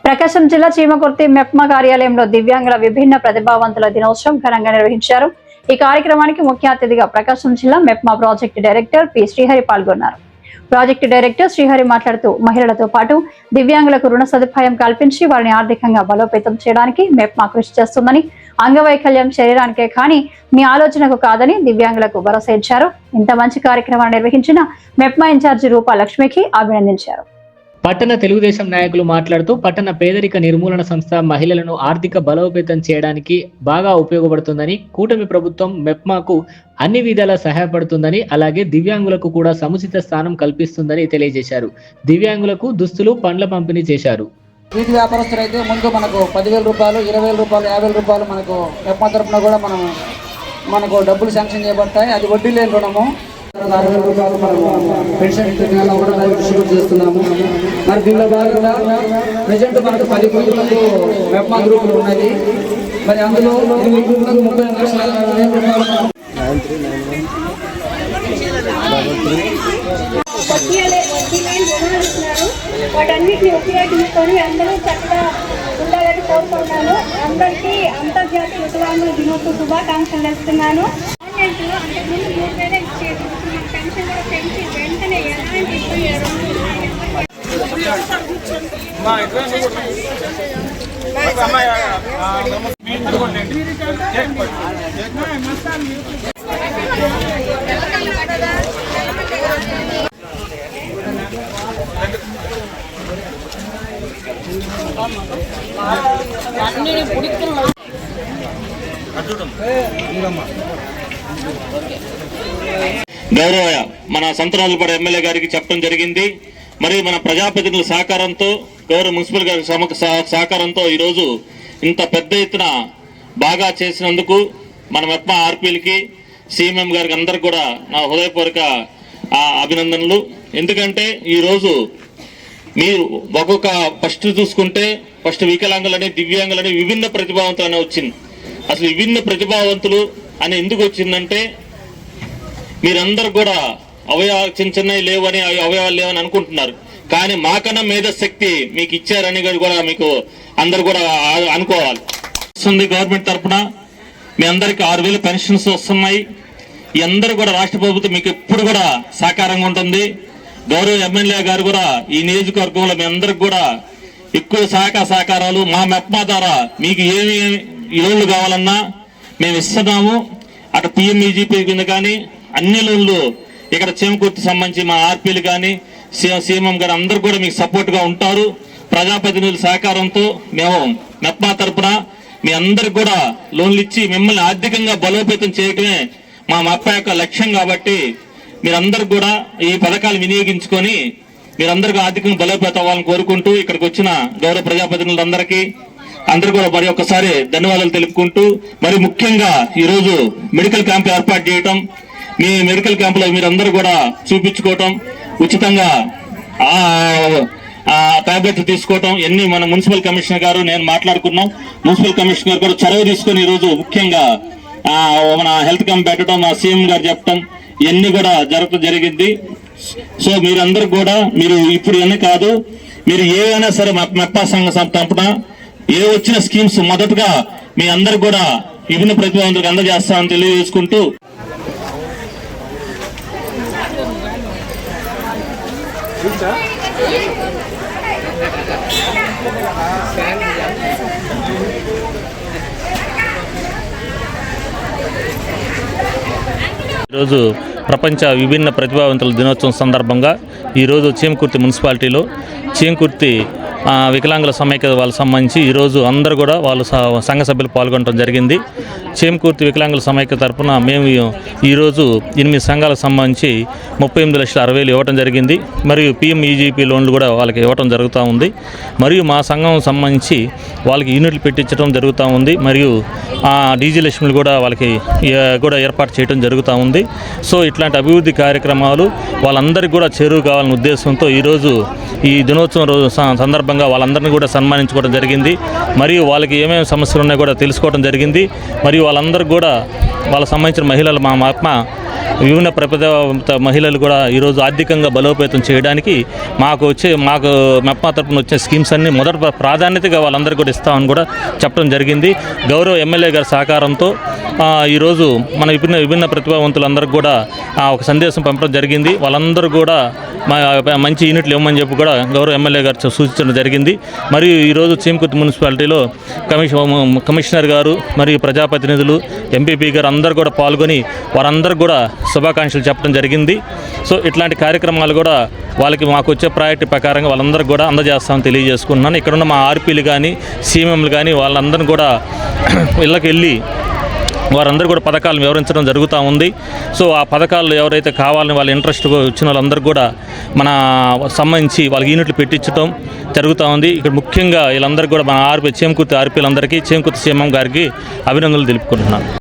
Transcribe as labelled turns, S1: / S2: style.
S1: ప్రకాశం జిల్లా చీమకుర్తి మెప్మా కార్యాలయంలో దివ్యాంగుల విభిన్న ప్రతిభావంతుల దినోత్సవం ఘనంగా నిర్వహించారు. ఈ కార్యక్రమానికి ముఖ్య అతిథిగా ప్రకాశం జిల్లా MEPMA project director P Srihari పాల్గొన్నారు. ప్రాజెక్టు డైరెక్టర్ శ్రీహరి మాట్లాడుతూ మహిళలతో పాటు దివ్యాంగులకు రుణ సదుపాయం కల్పించి వారిని ఆర్థికంగా బలోపేతం చేయడానికి మెప్మా కృషి చేస్తుందని, అంగవైకల్యం శరీరానికే కానీ మీ ఆలోచనకు కాదని దివ్యాంగులకు భరోసా ఇచ్చారు. ఇంత మంచి కార్యక్రమాన్ని నిర్వహించిన మెప్మా ఇన్ఛార్జి రూపా లక్ష్మికి అభినందించారు.
S2: పట్టణ తెలుగుదేశం నాయకులు మాట్లాడుతూ పట్టణ పేదరిక నిర్మూలన సంస్థ మహిళలను ఆర్థిక బలోపేతం చేయడానికి బాగా ఉపయోగపడుతుందని, కూటమి ప్రభుత్వం మెప్మాకు అన్ని విధాలా సహాయపడుతుందని, అలాగే దివ్యాంగులకు కూడా సముచిత స్థానం కల్పిస్తుందని తెలియజేశారు. దివ్యాంగులకు దుస్తులు, పండ్ల పంపిణీ చేశారు.
S3: వీటి వ్యాపారస్తులైతే ముందు మనకు 10,000 రూపాయలు, 20,000 రూపాయలు, 50,000 రూపాయలు మనకు మెప్మా తరఫున కూడా మనకు డబ్బులు శాంక్షన్ చేయబడతాయి. అది వడ్డీ లేని రుణము. 60,000 రూపాయలు మనము పెన్షన్ నెలలో కూడా డిస్ట్రిబ్యూట్ చేస్తున్నాము. మరి దీనిలో భాగంగా ప్రజెంట్ మనకు 10 గ్రూపులకు మెప్మా గ్రూపులు ఉన్నాయి. మరి అందులో 30 లక్షల రూపాయలు
S4: వాటన్నిటిని ఉపయోగించుకొని అందరూ చక్కగా ఉండాలని కోరుకుంటున్నాను. అందరికీ అంతర్జాతీయ వికలాంగుల దినోత్సవ శుభాకాంక్షలు ఇస్తున్నాను. గవర్నమెంట్లో అంతకుముందు 3,000 ఇచ్చేది, పెన్షన్ కూడా పెంచి వెంటనే ఎలాంటి
S5: గౌరవ మన సంతరాజుపాడు ఎమ్మెల్యే గారికి చెప్పడం జరిగింది. మరి మన ప్రజాప్రతినిధుల సహకారంతో, గౌరవ మున్సిపల్ గారి సహకారంతో ఈరోజు ఇంత పెద్ద ఎత్తున బాగా చేసినందుకు మన మెప్మా ఆర్పీలకి, సిఎంఎం గారికి అందరికి కూడా నా హృదయపూర్వక అభినందనలు. ఎందుకంటే ఈరోజు మీరు ఒక్కొక్క ఫస్ట్ చూసుకుంటే ఫస్ట్ వికలాంగులని, దివ్యాంగులని, విభిన్న ప్రతిభావంతులు అని వచ్చింది. అసలు విభిన్న ప్రతిభావంతులు అని ఎందుకు వచ్చిందంటే మీరందరూ కూడా చిన్నవి లేవని, అవయవాలు లేవని అనుకుంటున్నారు. కానీ మాకన్నా మేధశక్తి మీకు ఇచ్చారని కూడా మీకు అందరు కూడా అనుకోవాలి. గవర్నమెంట్ తరఫున మీ అందరికి 6,000 పెన్షన్స్ వస్తున్నాయి. ఈ అందరూ కూడా రాష్ట్ర ప్రభుత్వం మీకు ఎప్పుడు కూడా సహకారంగా ఉంటుంది. గౌరవ ఎమ్మెల్యే గారు కూడా ఈ నియోజకవర్గంలో మీ అందరికి కూడా ఎక్కువ సహకారాలు మా మెప్మా ద్వారా మీకు ఏమి లోన్లు కావాలన్నా మేము ఇస్తున్నాము. అటు పిఎంఈజీపీ కింద కానీ అన్ని లోన్లు ఇక్కడ చీమకుర్తి సంబంధించి మా ఆర్పీలు కానీ సీఎం గారు అందరూ కూడా మీకు సపోర్ట్గా ఉంటారు. ప్రజాప్రతినిధుల సహకారంతో మేము మెప్మా తరఫున మీ అందరికి కూడా లోన్లు ఇచ్చి మిమ్మల్ని ఆర్థికంగా బలోపేతం చేయడమే మా మెప్మా యొక్క లక్ష్యం. కాబట్టి మీరందరూ కూడా ఈ పథకాలు వినియోగించుకొని మీరందరికీ ఆర్థికంగా బలోపేతం అవ్వాలని కోరుకుంటూ ఇక్కడికి వచ్చిన గౌరవ ప్రజాప్రతినిధులందరికీ అందరూ కూడా మరి ఒక్కసారి ధన్యవాదాలు తెలుపుకుంటూ, మరి ముఖ్యంగా ఈరోజు మెడికల్ క్యాంప్ ఏర్పాటు చేయటం, మీ మెడికల్ క్యాంపులో మీరందరూ కూడా చూపించుకోవటం, ఉచితంగా టాబ్లెట్లు తీసుకోవటం, ఎన్ని మన మున్సిపల్ కమిషనర్ గారు నేను మాట్లాడుకున్నాం. మున్సిపల్ కమిషనర్ గారు చొరవ తీసుకొని ఈరోజు ముఖ్యంగా మన హెల్త్ క్యాంప్ పెట్టడం, మా సీఎం గారు చెప్పడం, ఇవన్నీ కూడా జరిగింది. సో మీరందరూ కూడా మీరు ఇప్పుడు ఇవన్నీ కాదు, మీరు ఏవైనా సరే మెప్మా సంఘం తరపున ఏ వచ్చిన స్కీమ్స్ మొదటగా మీ అందరు కూడా విభిన్న ప్రతిభావంతులకు అందజేస్తామని తెలియజేసుకుంటూ
S6: ఈరోజు ప్రపంచ విభిన్న ప్రతిభావంతుల దినోత్సవం సందర్భంగా ఈరోజు చీమకుర్తి మున్సిపాలిటీలో చీమకుర్తి వికలాంగుల సమైక్య వాళ్ళకి సంబంధించి ఈరోజు అందరూ కూడా వాళ్ళు సంఘ సభ్యులు పాల్గొనడం జరిగింది. చీమకుర్తి వికలాంగుల సమైక్య తరఫున మేము ఈరోజు 8 సంఘాలకు సంబంధించి 38,60,000 ఇవ్వడం జరిగింది. మరియు పిఎంఈజీపీ లోన్లు కూడా వాళ్ళకి ఇవ్వడం జరుగుతూ ఉంది. మరియు మా సంఘం సంబంధించి వాళ్ళకి యూనిట్లు పెట్టించడం జరుగుతూ ఉంది. మరియు డీజీ లక్ష్మిలు కూడా వాళ్ళకి కూడా ఏర్పాటు చేయడం జరుగుతూ ఉంది. సో ఇట్లాంటి అభివృద్ధి కార్యక్రమాలు వాళ్ళందరికీ కూడా చేరువ కావాలనే ఉద్దేశంతో ఈరోజు ఈ దినోత్సవం రోజు సందర్భంగా వాళ్ళందరినీ కూడా సన్మానించుకోవడం జరిగింది. మరియు వాళ్ళకి ఏమేమి సమస్యలు ఉన్నాయో కూడా తెలుసుకోవడం జరిగింది. మరియు వాళ్ళందరికీ కూడా వాళ్ళకి సంబంధించిన మహిళలు మా మెప్మా విభిన్న ప్రతిభావంత మహిళలు కూడా ఈరోజు ఆర్థికంగా బలోపేతం చేయడానికి మాకు మెప్మా తరపున వచ్చే స్కీమ్స్ అన్ని మొదటి ప్రాధాన్యతగా వాళ్ళందరికీ కూడా ఇస్తామని కూడా చెప్పడం జరిగింది. గౌరవ ఎమ్మెల్యే గారి సహకారంతో ఈరోజు మన విభిన్న ప్రతిభావంతులందరికీ కూడా ఒక సందేశం పంపడం జరిగింది. వాళ్ళందరూ కూడా మంచి యూనిట్లు ఇవ్వమని చెప్పి కూడా గౌరవ ఎమ్మెల్యే గారు సూచించడం జరిగింది. మరియు ఈరోజు చీమకుర్తి మున్సిపాలిటీలో కమిషనర్ గారు మరియు ప్రజాప్రతినిధులు, ఎంపీపీ గారు అందరూ కూడా పాల్గొని వారందరూ కూడా శుభాకాంక్షలు చెప్పడం జరిగింది. సో ఇట్లాంటి కార్యక్రమాలు కూడా మాకు వచ్చే ప్రయారిటీ ప్రకారంగా వాళ్ళందరూ కూడా అందజేస్తామని తెలియజేసుకుంటున్నాను. ఇక్కడున్న మా ఆర్పీలు కానీ సీఎంలు కానీ వాళ్ళందరూ కూడా ఇళ్ళకి వెళ్ళి వారందరూ కూడా పథకాలను వివరించడం జరుగుతూ ఉంది. సో ఆ పథకాలు ఎవరైతే కావాలని వాళ్ళ ఇంట్రెస్ట్ వచ్చిన వాళ్ళందరూ కూడా మన సంబంధించి వాళ్ళకి యూనిట్లు పెట్టించడం జరుగుతూ ఉంది. ఇక్కడ ముఖ్యంగా వీళ్ళందరికీ కూడా మన చీమకుర్తి ఆర్పీలందరికీ, చీమకుర్తి సీఎం గారికి అభినందనలు తెలుపుకుంటున్నాను.